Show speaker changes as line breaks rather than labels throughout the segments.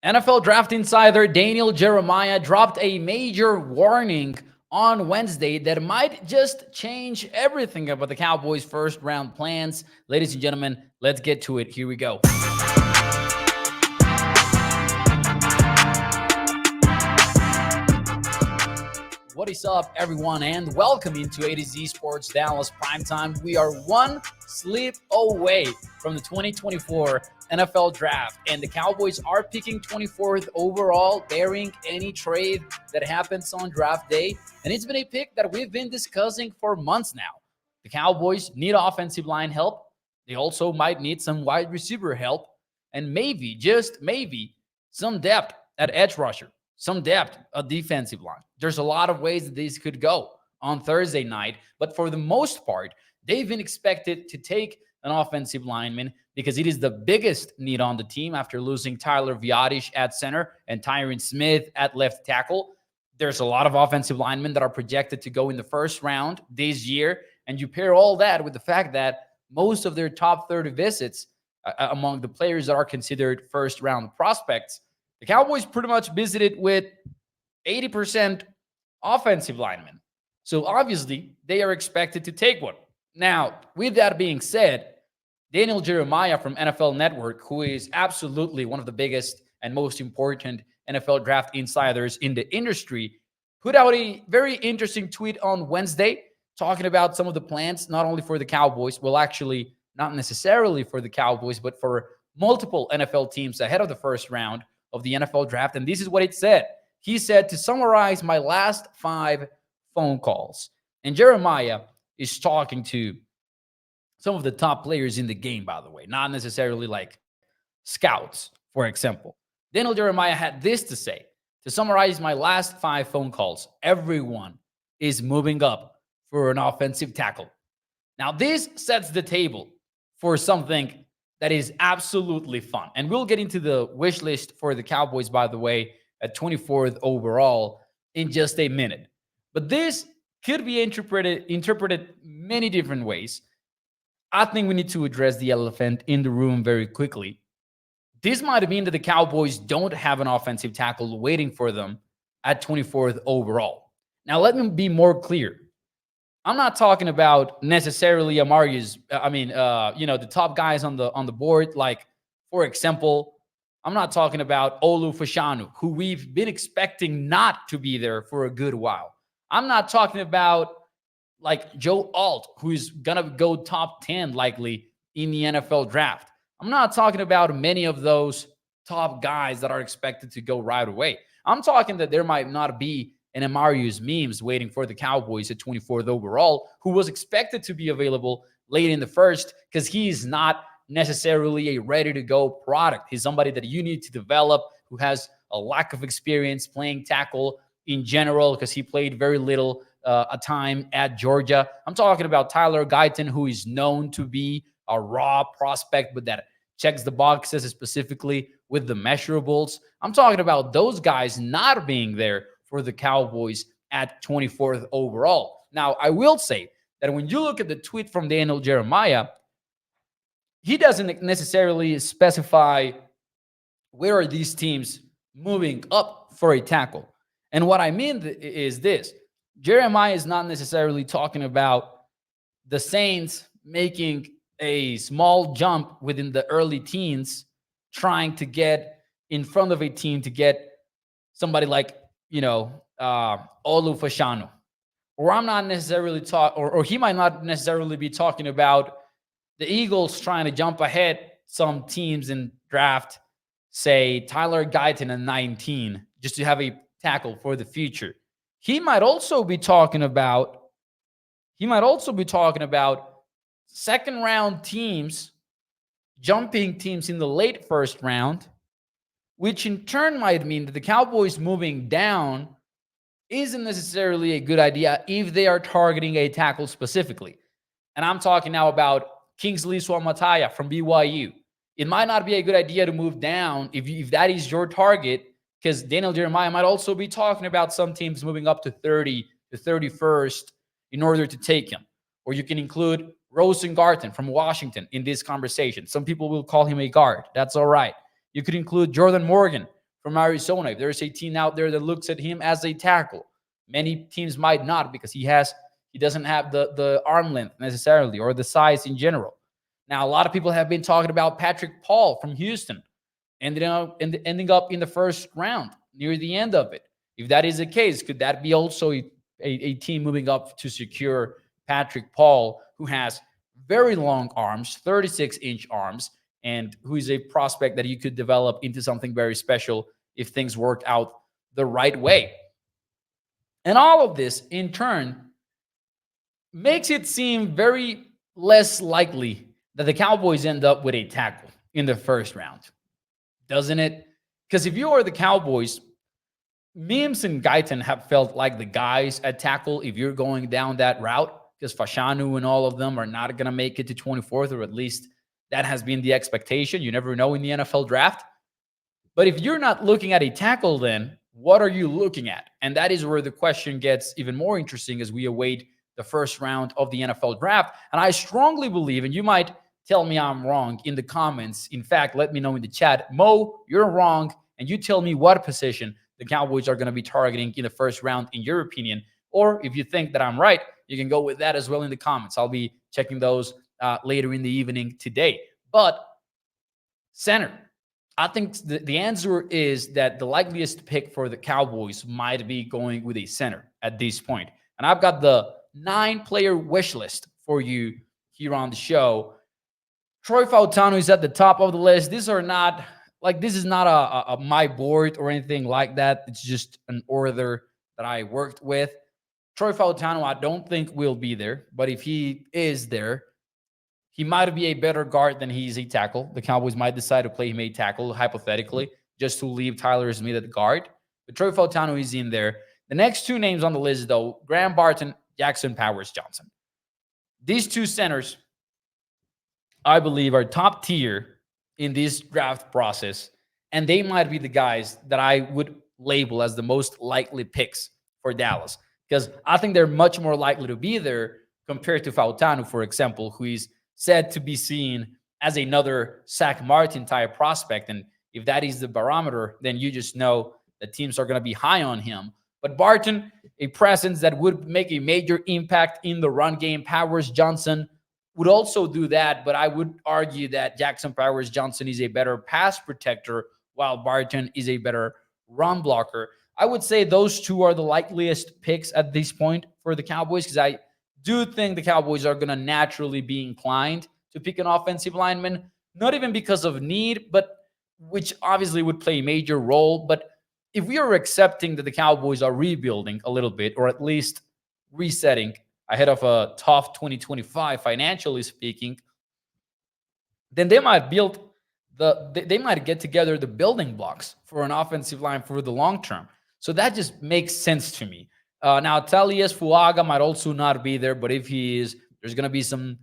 NFL Draft Insider Daniel Jeremiah dropped a major warning on Wednesday that might just change everything about the Cowboys' first round plans. Ladies and gentlemen, let's get to it. Here we go. What is up, everyone, and welcome into A to Z Sports Dallas Primetime. We are one sleep away from the 2024 NFL Draft, and the Cowboys are picking 24th overall, bearing any trade that happens on draft day. And it's been a pick that we've been discussing for months now. The Cowboys need offensive line help. They also might need some wide receiver help, and maybe, just maybe, some depth at edge rusher. Some depth, a defensive line. There's a lot of ways that this could go on Thursday night, but for the most part, they've been expected to take an offensive lineman because it is the biggest need on the team after losing Tyler Viadish at center and Tyron Smith at left tackle. There's a lot of offensive linemen that are projected to go in the first round this year, and you pair all that with the fact that most of their top 30 visits among the players that are considered first-round prospects, the Cowboys pretty much visited with 80% offensive linemen. So obviously, they are expected to take one. Now, with that being said, Daniel Jeremiah from NFL Network, who is absolutely one of the biggest and most important NFL draft insiders in the industry, put out a very interesting tweet on Wednesday talking about some of the plans, not only for the Cowboys, well, actually, not necessarily for the Cowboys, but for multiple NFL teams ahead of the first round of the NFL draft. And this is what it said. He said, to summarize my last 5 phone calls. And Jeremiah is talking to some of the top players in the game, by the way, not necessarily like scouts, for example. Daniel Jeremiah had this to say. To summarize my last 5 phone calls, everyone is moving up for an offensive tackle. Now, this sets the table for something that is absolutely fun. And we'll get into the wish list for the Cowboys, by the way, at 24th overall in just a minute. But this could be interpreted many different ways. I think we need to address the elephant in the room very quickly. This might mean that the Cowboys don't have an offensive tackle waiting for them at 24th overall. Now, let me be more clear. I'm not talking about necessarily the top guys on the board. Like, for example, I'm not talking about Olu Fashanu, who we've been expecting not to be there for a good while. I'm not talking about like Joe Alt, who's gonna go top 10 likely in the NFL draft. I'm not talking about many of those top guys that are expected to go right away. I'm talking that there might not be an Amarius Mims waiting for the Cowboys at 24th overall, who was expected to be available late in the first because he's not necessarily a ready-to-go product. He's somebody that you need to develop, who has a lack of experience playing tackle in general because he played very little a time at Georgia. I'm talking about Tyler Guyton, who is known to be a raw prospect, but that checks the boxes specifically with the measurables. I'm talking about those guys not being there for the Cowboys at 24th overall. Now, I will say that when you look at the tweet from Daniel Jeremiah, he doesn't necessarily specify where are these teams moving up for a tackle. And what I mean is this. Jeremiah is not necessarily talking about the Saints making a small jump within the early teens, trying to get in front of a team to get somebody like Olu Fashanu. Or I'm not necessarily or he might not necessarily be talking about the Eagles trying to jump ahead some teams in draft, say Tyler Guyton at 19, just to have a tackle for the future. He might also be talking about second round teams, jumping teams in the late first round, which in turn might mean that the Cowboys moving down isn't necessarily a good idea if they are targeting a tackle specifically. And I'm talking now about Kingsley Suamataia from BYU. It might not be a good idea to move down if that is your target, because Daniel Jeremiah might also be talking about some teams moving up to 30 to 31st in order to take him. Or you can include Rosengarten from Washington in this conversation. Some people will call him a guard. That's all right. You could include Jordan Morgan from Arizona. If there's a team out there that looks at him as a tackle, many teams might not because he doesn't have the arm length necessarily or the size in general. Now, a lot of people have been talking about Patrick Paul from Houston, ending up in the first round near the end of it. If that is the case, could that be also a team moving up to secure Patrick Paul, who has very long arms, 36-inch arms, and who is a prospect that you could develop into something very special if things work out the right way? And all of this, in turn, makes it seem very less likely that the Cowboys end up with a tackle in the first round, doesn't it? Because if you are the Cowboys, Mims and Guyton have felt like the guys at tackle if you're going down that route, because Fashanu and all of them are not going to make it to 24th, or at least that has been the expectation. You never know in the NFL draft. But if you're not looking at a tackle, then what are you looking at? And that is where the question gets even more interesting as we await the first round of the NFL draft. And I strongly believe, and you might tell me I'm wrong in the comments. In fact, let me know in the chat. Mo, you're wrong. And you tell me what position the Cowboys are going to be targeting in the first round, in your opinion. Or if you think that I'm right, you can go with that as well in the comments. I'll be checking those later in the evening today. But center, I think the answer is that the likeliest pick for the Cowboys might be going with a center at this point. And I've got the 9-player wish list for you here on the show. Troy Fautanu is at the top of the list. This is not a my board or anything like that. It's just an order that I worked with. Troy Fautanu, I don't think will be there, but if he is there, he might be a better guard than he's a tackle. The Cowboys might decide to play him a tackle, hypothetically, just to leave Tyler Smith at guard. But Troy Fautanu is in there. The next two names on the list, though, Graham Barton, Jackson Powers-Johnson. These two centers, I believe, are top tier in this draft process, and they might be the guys that I would label as the most likely picks for Dallas, because I think they're much more likely to be there compared to Fautanu, for example, who is said to be seen as another Zach Martin type prospect. And if that is the barometer, then you just know that teams are going to be high on him. But Barton, a presence that would make a major impact in the run game. Powers-Johnson would also do that, but I would argue that Jackson Powers-Johnson is a better pass protector, while Barton is a better run blocker. I would say those two are the likeliest picks at this point for the Cowboys, because I do think the Cowboys are going to naturally be inclined to pick an offensive lineman, not even because of need, but which obviously would play a major role. But if we are accepting that the Cowboys are rebuilding a little bit, or at least resetting ahead of a tough 2025 financially speaking, then they might they might get together the building blocks for an offensive line for the long term. So that just makes sense to me. Now, Talias Fuaga might also not be there, but if he is, there's going to be some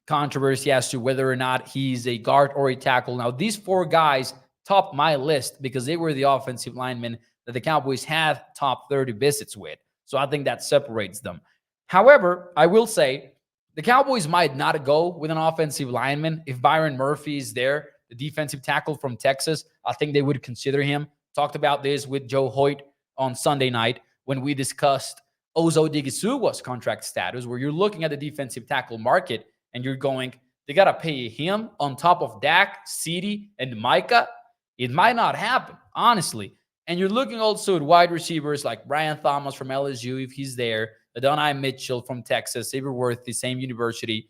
controversy as to whether or not he's a guard or a tackle. Now, these four guys top my list because they were the offensive linemen that the Cowboys had top 30 visits with. So I think that separates them. However, I will say the Cowboys might not go with an offensive lineman. If Byron Murphy is there, the defensive tackle from Texas, I think they would consider him. Talked about this with Joe Hoyt on Sunday night when we discussed Ozo Digisuwa's contract status, where you're looking at the defensive tackle market and you're going, they got to pay him on top of Dak, CeeDee, and Micah. It might not happen, honestly. And you're looking also at wide receivers like Brian Thomas from LSU, if he's there, Adonai Mitchell from Texas, Saberworth, the same university.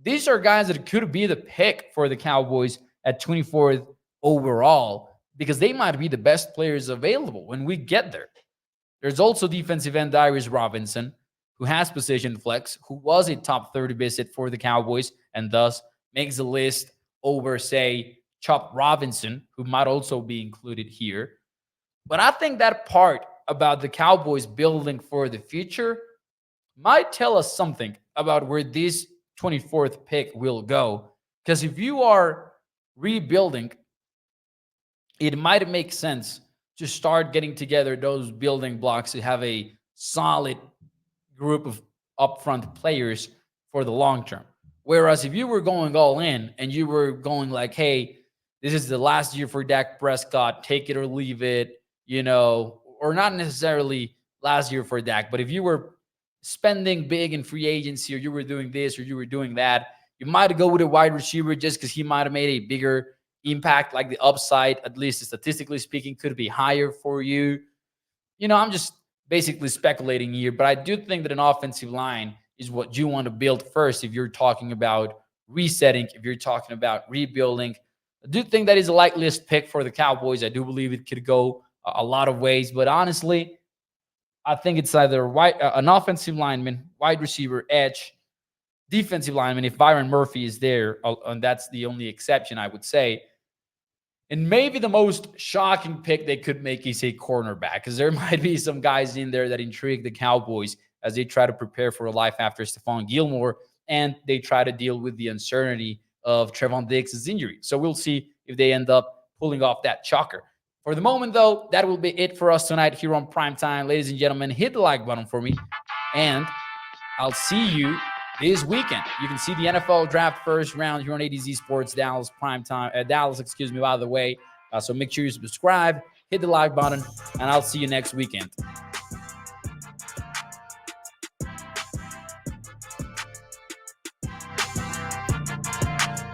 These are guys that could be the pick for the Cowboys at 24th overall because they might be the best players available when we get there. There's also defensive end Darius Robinson, who has position flex, who was a top 30 visit for the Cowboys, and thus makes the list over, say, Chop Robinson, who might also be included here. But I think that part about the Cowboys building for the future might tell us something about where this 24th pick will go. Because if you are rebuilding, it might make sense to start getting together those building blocks to have a solid group of upfront players for the long term. Whereas if you were going all in and you were going like, hey, this is the last year for Dak Prescott, take it or leave it, you know, or not necessarily last year for Dak, but if you were spending big in free agency or you were doing this or you were doing that, you might go with a wide receiver just because he might have made a bigger impact, like the upside, at least statistically speaking, could be higher for you. You know, I'm just basically speculating here, but I do think that an offensive line is what you want to build first if you're talking about resetting, if you're talking about rebuilding. I do think that is a likeliest pick for the Cowboys. I do believe it could go a lot of ways, but honestly, I think it's either an offensive lineman, wide receiver, edge, defensive lineman. If Byron Murphy is there, and that's the only exception, I would say. And maybe the most shocking pick they could make is a cornerback, because there might be some guys in there that intrigue the Cowboys as they try to prepare for a life after Stephon Gilmore and they try to deal with the uncertainty of Trevon Diggs' injury. So we'll see if they end up pulling off that shocker. For the moment, though, that will be it for us tonight here on Primetime. Ladies and gentlemen, hit the like button for me, and I'll see you this weekend. You can see the NFL Draft first round here on ADZ Sports Dallas Primetime. Dallas, excuse me, by the way. So make sure you subscribe, hit the like button, and I'll see you next weekend.